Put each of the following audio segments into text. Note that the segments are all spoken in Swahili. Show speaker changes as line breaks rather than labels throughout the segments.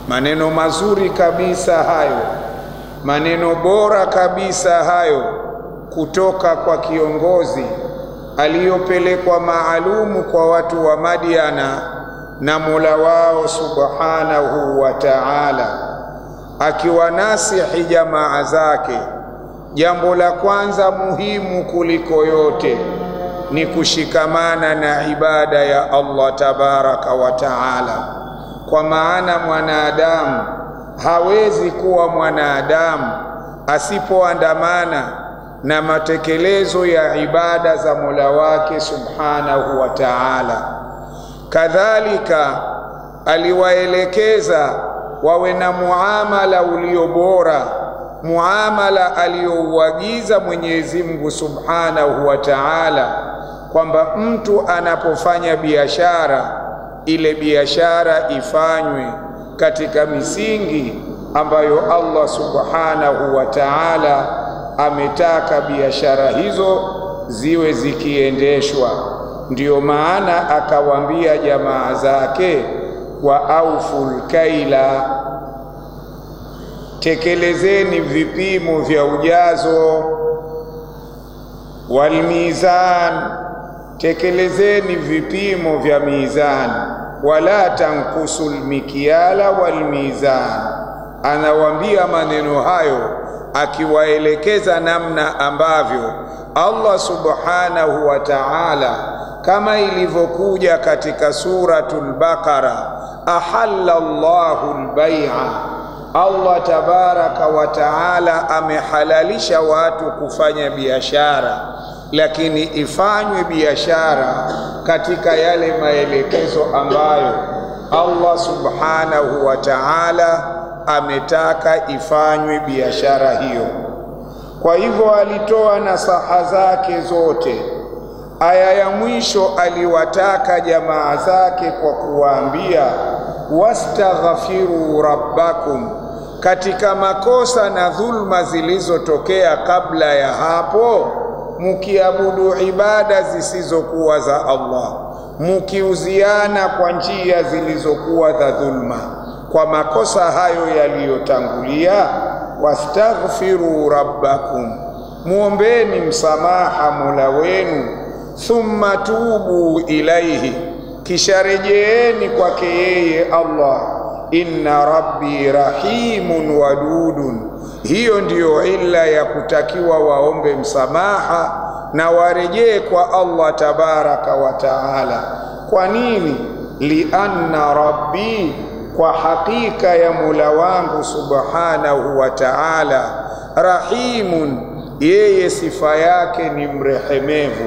Maneno mazuri kabisa hayo, maneno bora kabisa hayo kutoka kwa kiongozi aliyopelekwa maalumu kwa watu wa Madiana na Mola wao subhanahu wa ta'ala, akiwanasihi jamaa zake. Jambo la kwanza muhimu kuliko yote ni kushikamana na ibada ya Allah tabaraka wa ta'ala, kwa maana mwanadamu hawezi kuwa mwanadamu asipoandamana na matekelezo ya ibada za Mola wake subhanahu wa ta'ala. Kadhalika aliwaelekeza wawe na muamala ulio bora, muamala aliyouagiza Mwenyezi Mungu subhanahu wa ta'ala, kwamba mtu anapofanya biashara, ile biashara ifanywe katika misingi ambayo Allah subhanahu wa ta'ala ametaka biashara hizo ziwe zikiendeshwa. Ndiyo maana akawaambia jamaa zake, wa auful kaila, tekelezeni vipimo vya ujazo, wal mizan, tekelezeni vipimo vya mizan, wala tankusul mikiala wal mizan. Anawaambia maneno hayo akiwaelekeza namna ambavyo Allah subhanahu wa ta'ala, kama ilivyokuja katika suratul Baqara, ahalla Allahu al-bai'a, Allah tabaraka wa ta'ala amehalalisha watu kufanya biashara, lakini ifanywe biashara katika yale maelekezo ambayo Allah subhanahu wa ta'ala ametaka ifanywe biashara hiyo. Kwa hivyo alitoa nasaha zake zote. Aya ya mwisho aliwataka jamaa zake kwa kuwaambia, wastaghfiru rabbakum, katika makosa na dhulma zilizotokea kabla ya hapo, mukiabudu ibada zisizokuwa za Allah, mukiuziana kwa njia zilizokuwa za dhulma. Kwa makosa hayo yaliyotangulia, wastaghfiru rabbakum, muombeni msamaha Mola wenu, thumma tubu ilaihi, kisha rejeeni kwake yeye Allah, inna rabbi rahimun wadudun. Hiyo ndiyo illa ya kutakiwa waombe msamaha na warejee kwa Allah tabaraka wa taala. Kwa nini? Lianna rabbi, kwa hakika ya Mola wangu subhanahu wa ta'ala, rahimun, yeye sifa yake ni mrehemevu.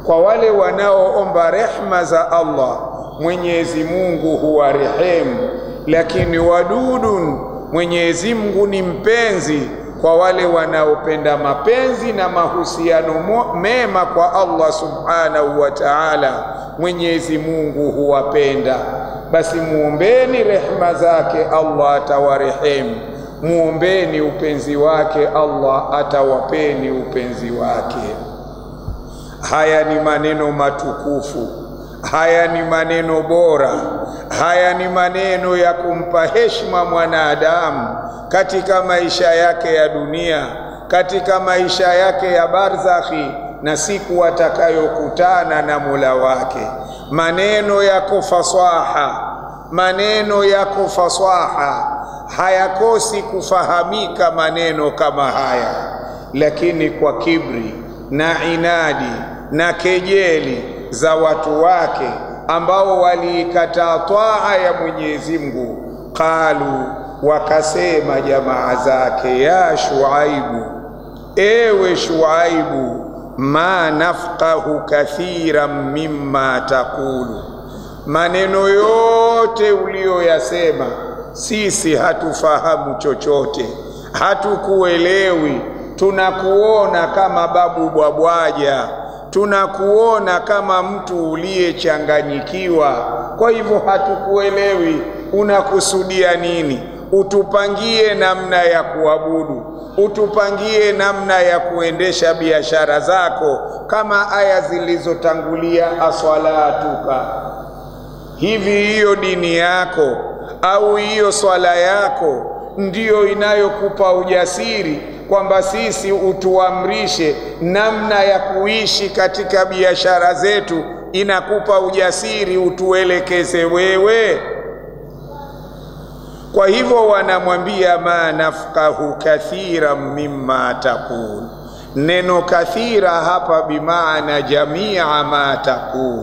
Kwa wale wanaoomba rehma za Allah, Mwenyezi Mungu huwa rehemu. Lakini wadudun, Mwenyezi Mungu ni mpenzi kwa wale wanaopenda mapenzi na mahusiano mema kwa Allah subhanahu wa ta'ala. Mwenyezi Mungu huwapenda. Basi muombeni rehma zake, Allah atawarehemu. Muombeni upenzi wake, Allah atawapeni upenzi wake. Haya ni maneno matukufu, haya ni maneno bora, haya ni maneno ya kumpa heshima mwanadamu katika maisha yake ya dunia, katika maisha yake ya barzakhi na siku atakayokutana na Mola wake. Maneno yako fasaha, maneno yako fasaha, hayakosi kufahamika maneno kama haya. Lakini kwa kibri na inadi na kejeli za watu wake ambao waliikataa taa ya Mwenyezi Mungu, qalu, wakasema jamaa zake, ya Shuaibu, ewe Shuaibu, ma nafqahu kathiran mimma taqulu, maneno yote uliyoyasema sisi hatufahamu chochote, hatukuelewi. Tunakuona kama babu bwabwaja, tunakuona kama mtu uliyechanganyikiwa, kwa hivyo hatukuelewi unakusudia nini. Utupangie namna ya kuabudu, utupangie namna ya kuendesha biashara zako, kama aya zilizotangulia, aswalatuka, hivi hiyo dini yako au hiyo swala yako ndiyo inayokupa ujasiri kwamba sisi utuamrishe namna ya kuishi katika biashara zetu, inakupa ujasiri utuelekeze wewe? Kwa hivyo wanamwambia ma nafqahu kathira mimma taqul. Neno kathira hapa bimaana jamia ma taqul,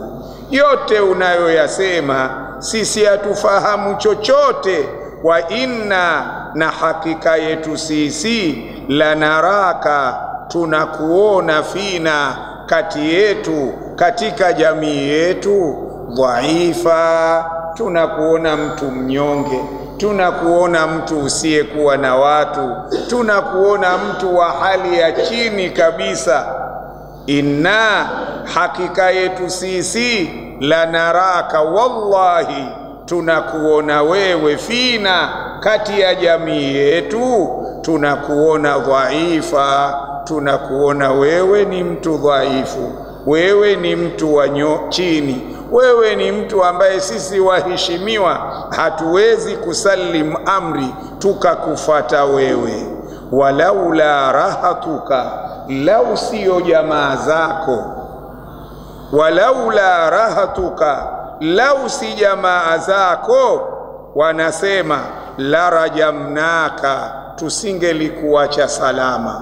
yote unayoyasema sisi hatufahamu chochote. Wa inna, na hakika yetu sisi, lanaraka, tunakuona, fina, kati yetu, katika jamii yetu, dhaifa, tunakuona mtu mnyonge, tunakuona mtu usiyekuwa na watu, tunakuona mtu wa hali ya chini kabisa. Inna, hakika yetu sisi, lanaraka, wallahi tunakuona wewe, fina, kati ya jamii yetu, tunakuona dhaifa, tunakuona wewe ni mtu dhaifu, wewe ni mtu wa chini, wewe ni mtu ambaye sisi waheshimiwa hatuwezi kusalim amri tukakufata wewe. Walaula rahatuka, lau siyo jamaa zako, walaula rahatuka, lau si jamaa zako, wanasema la rajamnaka, tusingelikuacha salama.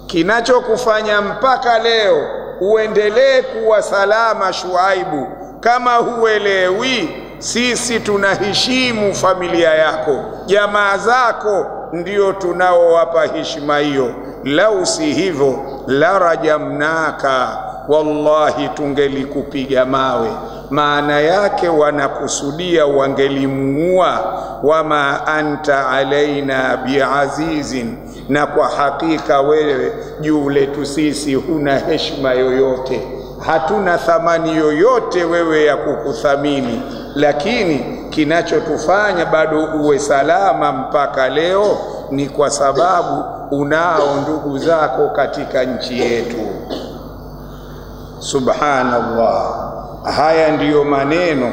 Kinachokufanya mpaka leo uendelee kuwa salama, Shuaibu, kama huelewi, sisi tunaheshimu familia yako, jamaa zako ndio tunaowapa heshima hiyo. Lau si hivyo, la rajamnaka, wallahi tungelikupiga mawe. Maana yake wanakusudia wangelimuua. Wama anta alaina biazizin, na kwa hakika wewe juu letu sisi huna heshima yoyote, hatuna thamani yoyote wewe ya kukuthamini. Lakini kinachotufanya bado uwe salama mpaka leo ni kwa sababu unao ndugu zako katika nchi yetu. Subhanallah. Haya ndiyo maneno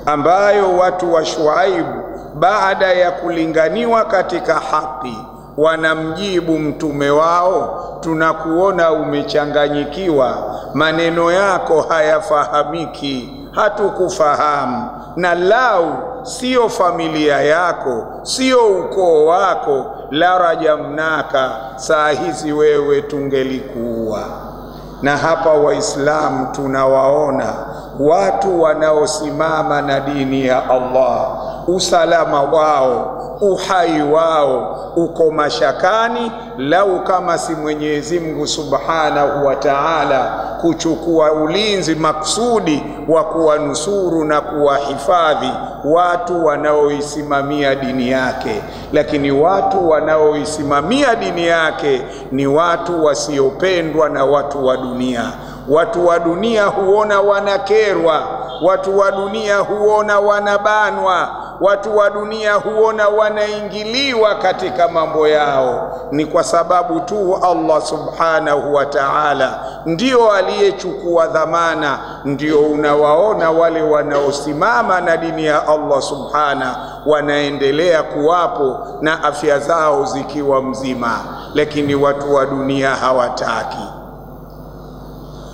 ambayo watu wa Shuaibu baada ya kulinganiwa katika haki wanamjibu mtume wao, tunakuona umechanganyikiwa, maneno yako hayafahamiki, hatukufahamu, na lau sio familia yako, sio ukoo wako, la rajamnaka, saa hizi wewe tungelikuua. Na hapa Waislamu tunawaona watu wanaosimama na dini ya Allah, usalama wao, uhai wao uko mashakani, lau kama si Mwenyezi Mungu Subhanahu wa Ta'ala kuchukua ulinzi maksudi wa kuwanusuru na kuwahifadhi watu wanaoisimamia dini yake. Lakini watu wanaoisimamia dini yake ni watu wasiopendwa na watu wa dunia. Watu wa dunia huona wanakerwa, watu wa dunia huona wanabanwa, watu wa dunia huona wanaingiliwa katika mambo yao. Ni kwa sababu tu Allah Subhanahu wa Ta'ala ndio aliyechukua dhamana, ndio unawaona wale wanaosimama na dini ya Allah Subhanahu wanaendelea kuwapo na afya zao zikiwa mzima. Lakini watu wa dunia hawataki.